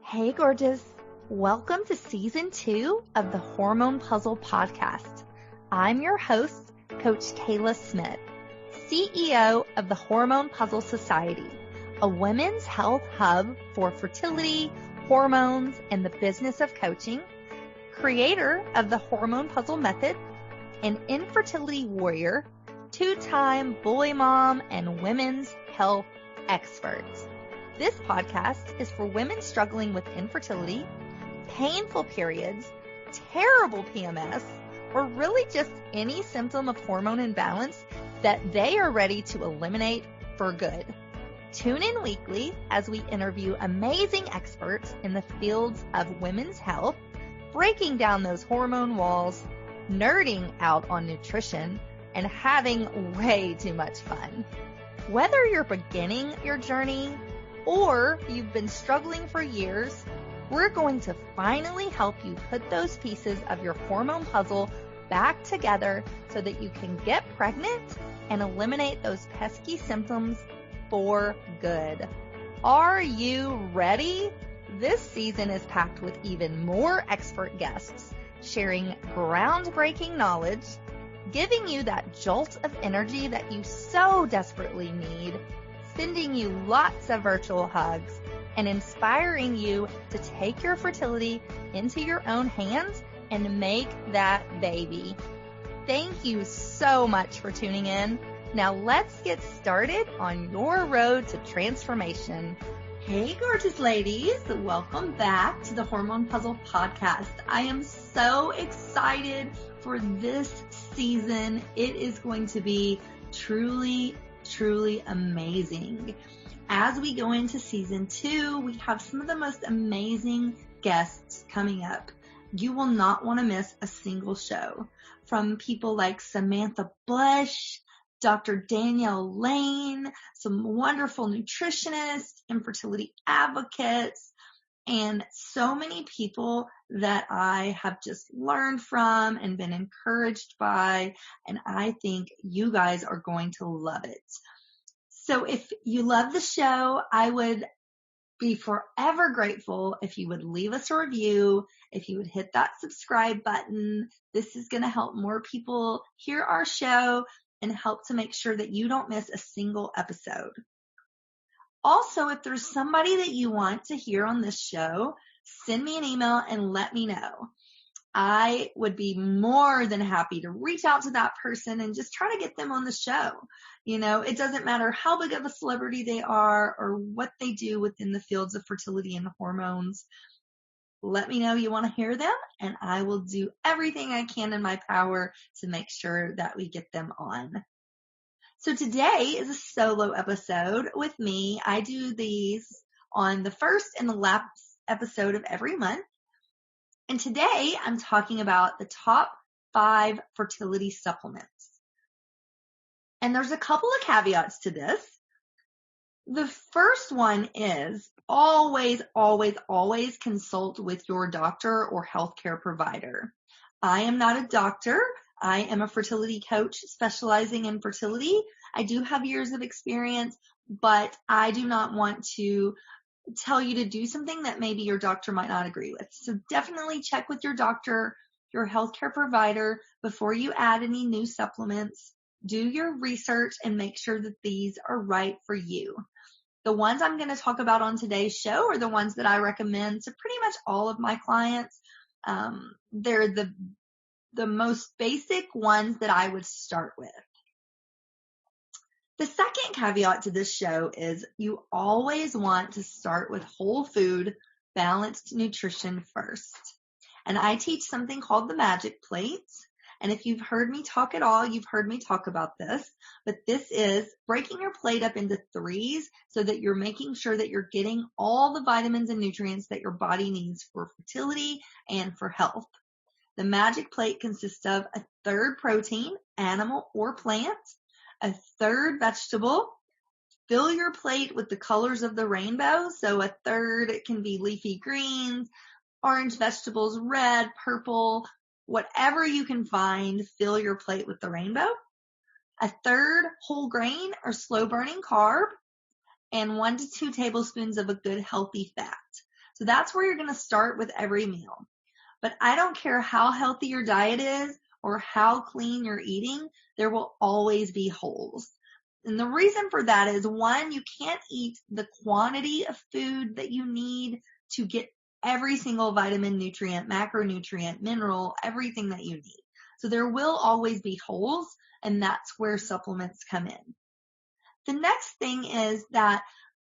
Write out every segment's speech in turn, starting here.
Hey, gorgeous. Welcome to Season 2 of the Hormone Puzzle Podcast. I'm your host, Coach Kela Smith, CEO of the Hormone Puzzle Society, a women's health hub for fertility, hormones, and the business of coaching, creator of the Hormone Puzzle Method, an infertility warrior, two-time boy mom, and women's health expert. This podcast is for women struggling with infertility, painful periods, terrible PMS, or really just any symptom of hormone imbalance that they are ready to eliminate for good. Tune in weekly as we interview amazing experts in the fields of women's health, breaking down those hormone walls, nerding out on nutrition, and having way too much fun. Whether you're beginning your journey or you've been struggling for years, we're going to finally help you put those pieces of your hormone puzzle back together so that you can get pregnant and eliminate those pesky symptoms for good. Are you ready? This season is packed with even more expert guests sharing groundbreaking knowledge, giving you that jolt of energy that you so desperately need, sending you lots of virtual hugs, and inspiring you to take your fertility into your own hands and make that baby. Thank you so much for tuning in. Now let's get started on your road to transformation. Hey, gorgeous ladies. Welcome back to the Hormone Puzzle Podcast. I am so excited for this season. It is going to be truly amazing. As we go into season 2, we have some of the most amazing guests coming up. You will not want to miss a single show. From people like Samantha Bush, Dr. Danielle Lane, some wonderful nutritionists, infertility advocates, and so many people that I have just learned from and been encouraged by, and I think you guys are going to love it. So if you love the show, I would be forever grateful if you would leave us a review, if you would hit that subscribe button. This is going to help more people hear our show and help to make sure that you don't miss a single episode. Also, if there's somebody that you want to hear on this show, send me an email and let me know. I would be more than happy to reach out to that person and just try to get them on the show. You know, it doesn't matter how big of a celebrity they are or what they do within the fields of fertility and hormones. Let me know you want to hear them, and I will do everything I can in my power to make sure that we get them on. So today is a solo episode with me. I do these on the first and the last episode of every month. And today I'm talking about the top 5 fertility supplements. And there's a couple of caveats to this. The first one is always consult with your doctor or healthcare provider. I am not a doctor. I am a fertility coach specializing in fertility. I do have years of experience, but I do not want to tell you to do something that maybe your doctor might not agree with. So definitely check with your doctor, your healthcare provider before you add any new supplements. Do your research and make sure that these are right for you. The ones I'm going to talk about on today's show are the ones that I recommend to pretty much all of my clients. They're the most basic ones that I would start with. The second caveat to this show is you always want to start with whole food, balanced nutrition first. And I teach something called the Magic Plate. And if you've heard me talk at all, you've heard me talk about this. But this is breaking your plate up into 3s so that you're making sure that you're getting all the vitamins and nutrients that your body needs for fertility and for health. The Magic Plate consists of a 1/3 protein, animal or plant, a 1/3 vegetable. Fill your plate with the colors of the rainbow. So a 1/3 can be leafy greens, orange vegetables, red, purple, whatever you can find. Fill your plate with the rainbow. A 1/3 whole grain or slow burning carb, and 1 to 2 tablespoons of a good healthy fat. So that's where you're going to start with every meal. But I don't care how healthy your diet is or how clean you're eating, there will always be holes. And the reason for that is, one, you can't eat the quantity of food that you need to get every single vitamin, nutrient, macronutrient, mineral, everything that you need. So there will always be holes, and that's where supplements come in. The next thing is that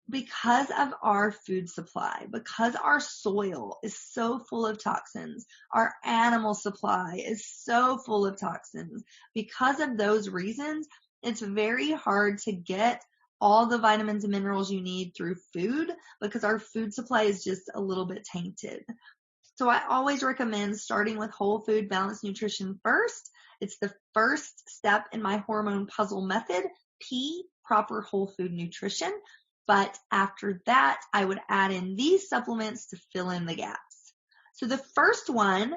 because of our food supply, because our soil is so full of toxins, our animal supply is so full of toxins, because of those reasons, it's very hard to get all the vitamins and minerals you need through food because our food supply is just a little bit tainted. So I always recommend starting with whole food balanced nutrition first. It's the first step in my hormone puzzle method, P, proper whole food nutrition. But after that, I would add in these supplements to fill in the gaps. So the first one,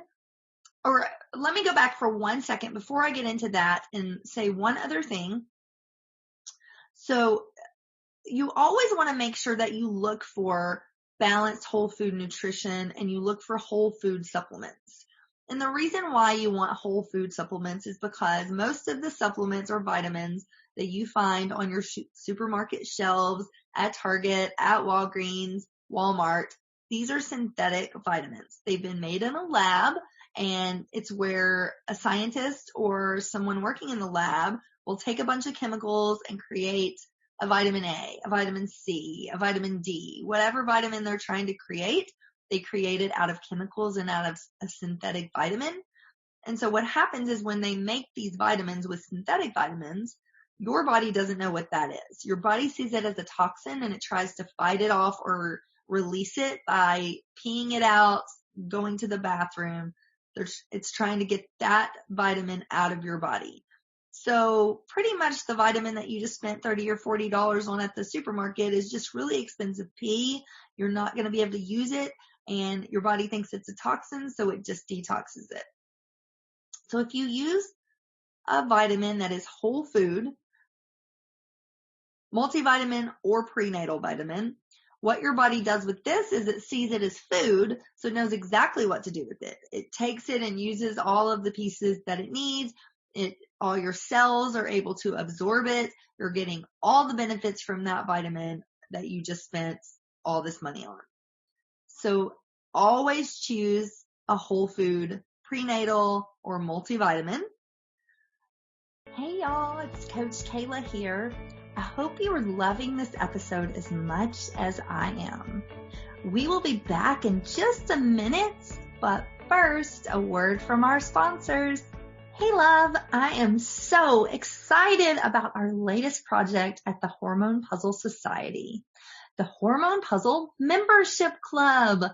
or let me go back for 1 second before I get into that and say one other thing. So you always want to make sure that you look for balanced whole food nutrition and you look for whole food supplements. And the reason why you want whole food supplements is because most of the supplements or vitamins that you find on your supermarket shelves, at Target, at Walgreens, Walmart, these are synthetic vitamins. They've been made in a lab, and it's where a scientist or someone working in the lab will take a bunch of chemicals and create a vitamin A, a vitamin C, a vitamin D, whatever vitamin they're trying to create. They create it out of chemicals and out of a synthetic vitamin. And so what happens is when they make these vitamins with synthetic vitamins, your body doesn't know what that is. Your body sees it as a toxin and it tries to fight it off or release it by peeing it out, going to the bathroom. It's trying to get that vitamin out of your body. So pretty much the vitamin that you just spent $30 or $40 on at the supermarket is just really expensive pee. You're not going to be able to use it, and your body thinks it's a toxin, so it just detoxes it. So if you use a vitamin that is whole food, multivitamin or prenatal vitamin, what your body does with this is it sees it as food, so it knows exactly what to do with it. It takes it and uses all of the pieces that it needs. All your cells are able to absorb it. You're getting all the benefits from that vitamin that you just spent all this money on. So always choose a whole food, prenatal, or multivitamin. Hey y'all, it's Coach Kela here. I hope you are loving this episode as much as I am. We will be back in just a minute, but first, a word from our sponsors. Hey love, I am so excited about our latest project at the Hormone Puzzle Society, the Hormone Puzzle Membership Club.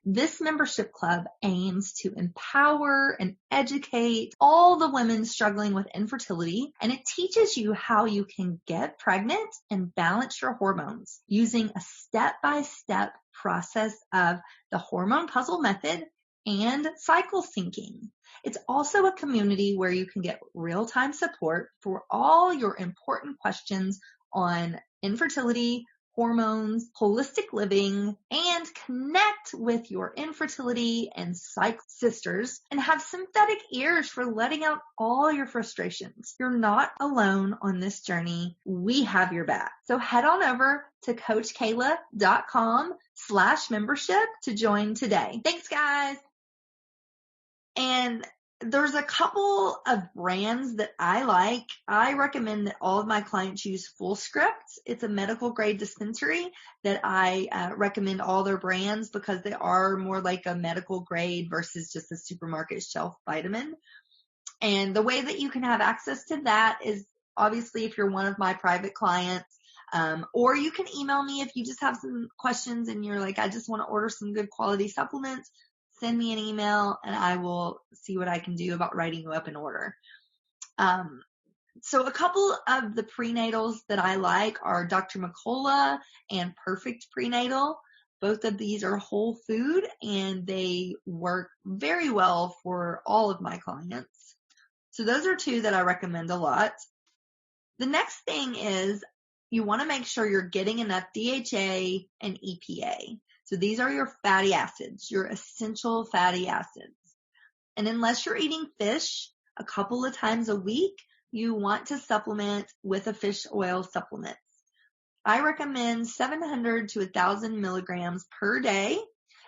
This membership club aims to empower and educate all the women struggling with infertility, and it teaches you how you can get pregnant and balance your hormones using a step-by-step process of the Hormone Puzzle method and cycle syncing. It's also a community where you can get real-time support for all your important questions on infertility, hormones, holistic living, and connect with your infertility and cycle sisters and have synthetic ears for letting out all your frustrations. You're not alone on this journey. We have your back. So head on over to coachkela.com/membership to join today. Thanks, guys. And there's a couple of brands that I like. I recommend that all of my clients use Fullscript. It's a medical grade dispensary that I recommend all their brands because they are more like a medical grade versus just a supermarket shelf vitamin. And the way that you can have access to that is obviously if you're one of my private clients, or you can email me if you just have some questions and you're like, I just want to order some good quality supplements. Send me an email and I will see what I can do about writing you up an order. So a couple of the prenatals that I like are Dr. McCullough and Perfect Prenatal. Both of these are whole food and they work very well for all of my clients. So those are two that I recommend a lot. The next thing is you want to make sure you're getting enough DHA and EPA. So these are your fatty acids, your essential fatty acids. And unless you're eating fish a couple of times a week, you want to supplement with a fish oil supplement. I recommend 700 to 1,000 milligrams per day.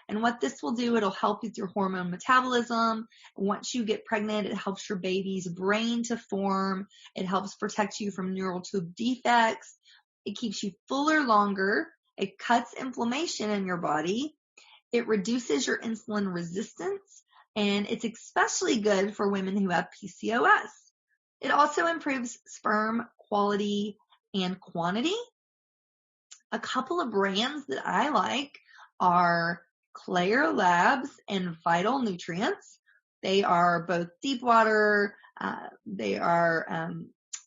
And what this will do, it'll help with your hormone metabolism. Once you get pregnant, it helps your baby's brain to form. It helps protect you from neural tube defects. It keeps you fuller longer. It cuts inflammation in your body. It reduces your insulin resistance. And it's especially good for women who have PCOS. It also improves sperm quality and quantity. A couple of brands that I like are Claire Labs and Vital Nutrients. They are both deep water. They are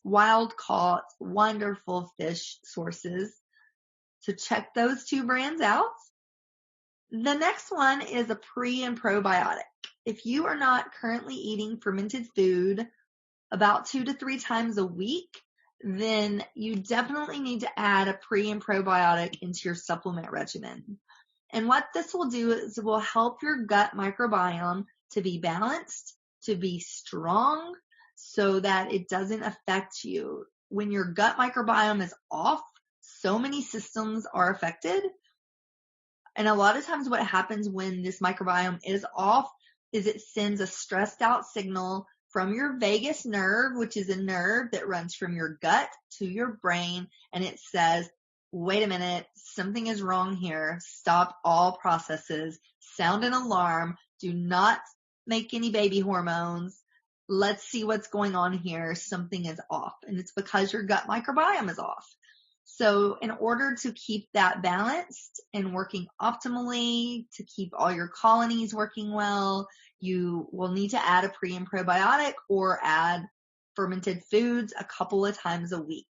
wild caught, wonderful fish sources. So check those two brands out. The next one is a pre and probiotic. If you are not currently eating fermented food about 2 to 3 times a week, then you definitely need to add a pre and probiotic into your supplement regimen. And what this will do is it will help your gut microbiome to be balanced, to be strong, so that it doesn't affect you. When your gut microbiome is off, so many systems are affected. And a lot of times what happens when this microbiome is off is it sends a stressed out signal from your vagus nerve, which is a nerve that runs from your gut to your brain. And it says, wait a minute, something is wrong here. Stop all processes. Sound an alarm. Do not make any baby hormones. Let's see what's going on here. Something is off. And it's because your gut microbiome is off. So in order to keep that balanced and working optimally, to keep all your colonies working well, you will need to add a pre and probiotic or add fermented foods a couple of times a week.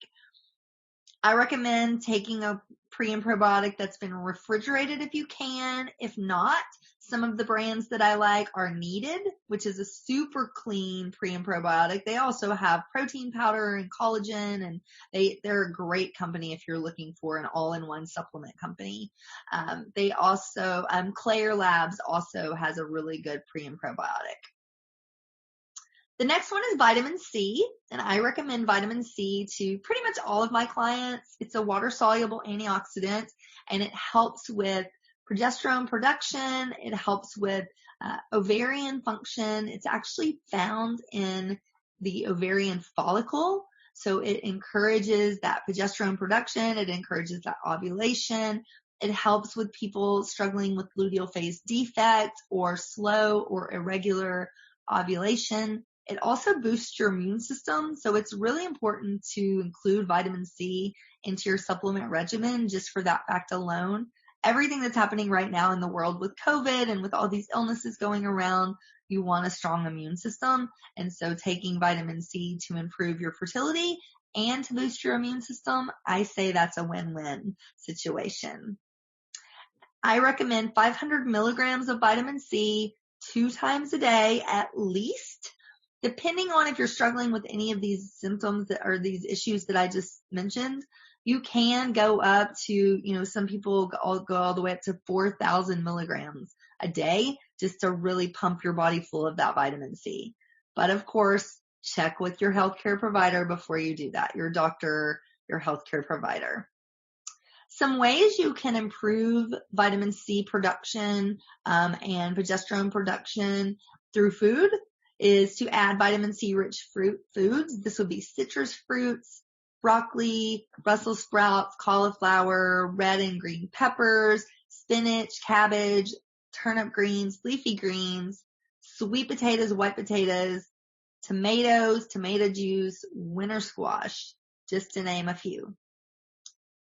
I recommend taking a pre and probiotic that's been refrigerated if you can. If not, some of the brands that I like are Needed, which is a super clean pre and probiotic. They also have protein powder and collagen, and they're a great company if you're looking for an all-in-one supplement company. They also, Claire Labs also has a really good pre and probiotic. The next one is vitamin C, and I recommend vitamin C to pretty much all of my clients. It's a water-soluble antioxidant, and it helps with progesterone production. It helps with ovarian function. It's actually found in the ovarian follicle, so it encourages that progesterone production. It encourages that ovulation. It helps with people struggling with luteal phase defect or slow or irregular ovulation. It also boosts your immune system, so it's really important to include vitamin C into your supplement regimen just for that fact alone. Everything that's happening right now in the world with COVID and with all these illnesses going around, you want a strong immune system. And so taking vitamin C to improve your fertility and to boost your immune system, I say that's a win-win situation. I recommend 500 milligrams of vitamin C 2 times a day at least. Depending on if you're struggling with any of these symptoms that are these issues that I just mentioned, you can go up to, some people go all the way up to 4,000 milligrams a day just to really pump your body full of that vitamin C. But of course, check with your healthcare provider before you do that, your doctor, your healthcare provider. Some ways you can improve vitamin C production and progesterone production through food is to add vitamin C rich fruit foods. This would be citrus fruits, broccoli, Brussels sprouts, cauliflower, red and green peppers, spinach, cabbage, turnip greens, leafy greens, sweet potatoes, white potatoes, tomatoes, tomato juice, winter squash, just to name a few.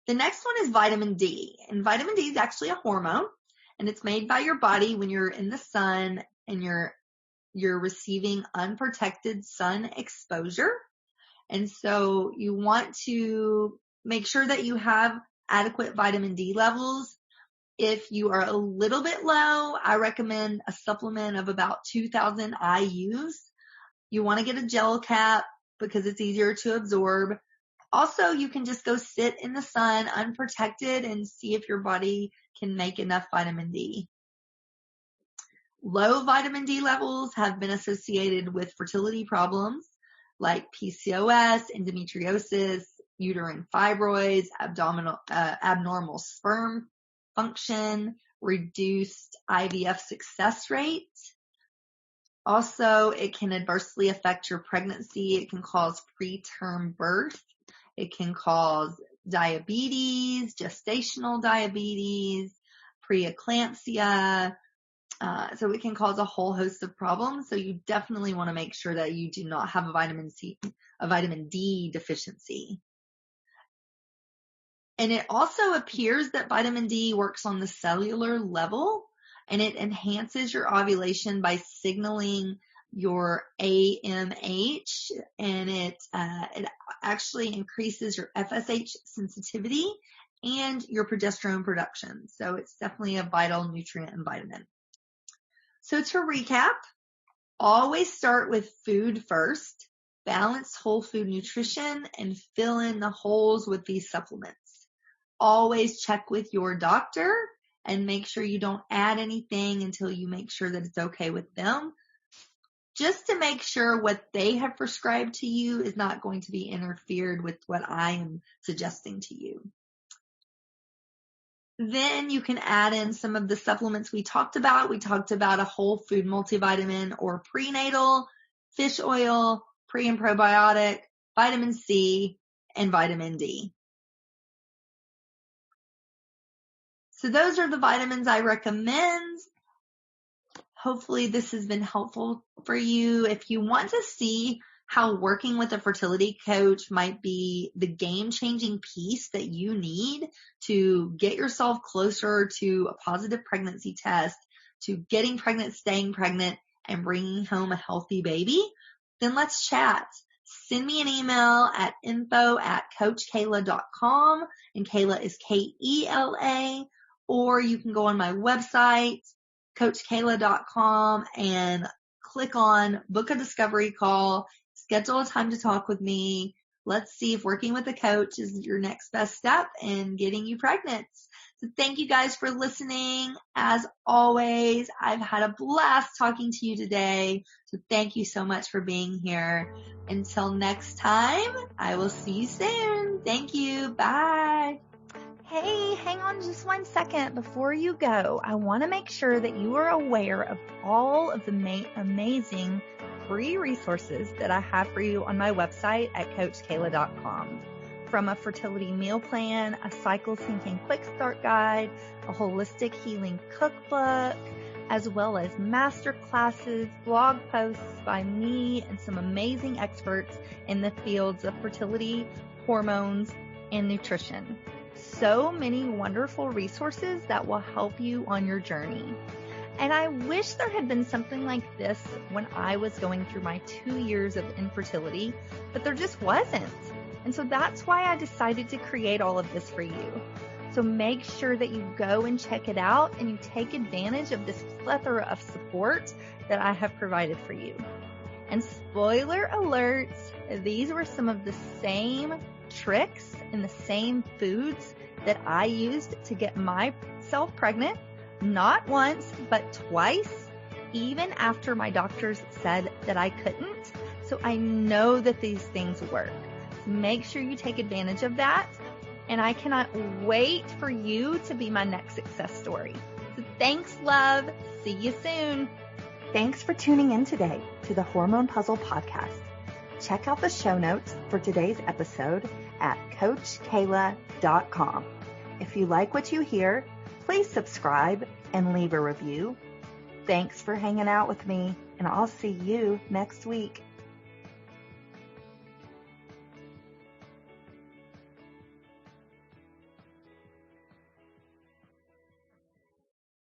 The next one is vitamin D, and vitamin D is actually a hormone, and it's made by your body when you're in the sun and you're receiving unprotected sun exposure. And so you want to make sure that you have adequate vitamin D levels. If you are a little bit low, I recommend a supplement of about 2,000 IUs. You want to get a gel cap because it's easier to absorb. Also, you can just go sit in the sun unprotected and see if your body can make enough vitamin D. Low vitamin D levels have been associated with fertility problems like PCOS, endometriosis, uterine fibroids, abnormal sperm function, reduced IVF success rate. Also, it can adversely affect your pregnancy. It can cause preterm birth. It can cause diabetes, gestational diabetes, preeclampsia. So it can cause a whole host of problems. So you definitely want to make sure that you do not have a vitamin D deficiency. And it also appears that vitamin D works on the cellular level, and it enhances your ovulation by signaling your AMH, and it actually increases your FSH sensitivity and your progesterone production. So it's definitely a vital nutrient and vitamin. So to recap, always start with food first, balance whole food nutrition, and fill in the holes with these supplements. Always check with your doctor and make sure you don't add anything until you make sure that it's okay with them, just to make sure what they have prescribed to you is not going to be interfered with what I am suggesting to you. Then you can add in some of the supplements we talked about. We talked about a whole food multivitamin or prenatal, fish oil, pre and probiotic, vitamin C, and vitamin D. So those are the vitamins I recommend. Hopefully this has been helpful for you. If you want to see how working with a fertility coach might be the game-changing piece that you need to get yourself closer to a positive pregnancy test, to getting pregnant, staying pregnant, and bringing home a healthy baby, then let's chat. Send me an email at info@coachkela.com, and Kela is Kela, or you can go on my website, coachkela.com, and click on book a discovery call, schedule a time to talk with me. Let's see if working with a coach is your next best step in getting you pregnant. So thank you guys for listening. As always, I've had a blast talking to you today. So thank you so much for being here. Until next time, I will see you soon. Thank you. Bye. Hey, hang on just 1 second before you go. I want to make sure that you are aware of all of the amazing free resources that I have for you on my website at coachkela.com. From a fertility meal plan, a cycle syncing quick start guide, a holistic healing cookbook, as well as master classes, blog posts by me and some amazing experts in the fields of fertility, hormones, and nutrition. So many wonderful resources that will help you on your journey. And I wish there had been something like this when I was going through my 2 years of infertility, but there just wasn't. And so that's why I decided to create all of this for you. So make sure that you go and check it out and you take advantage of this plethora of support that I have provided for you. And spoiler alert, these were some of the same tricks and the same foods that I used to get myself pregnant, not once, but twice, even after my doctors said that I couldn't. So I know that these things work. Make sure you take advantage of that. And I cannot wait for you to be my next success story. So thanks, love. See you soon. Thanks for tuning in today to the Hormone Puzzle Podcast. Check out the show notes for today's episode at coachkela.com. If you like what you hear, please subscribe and leave a review. Thanks for hanging out with me, and I'll see you next week.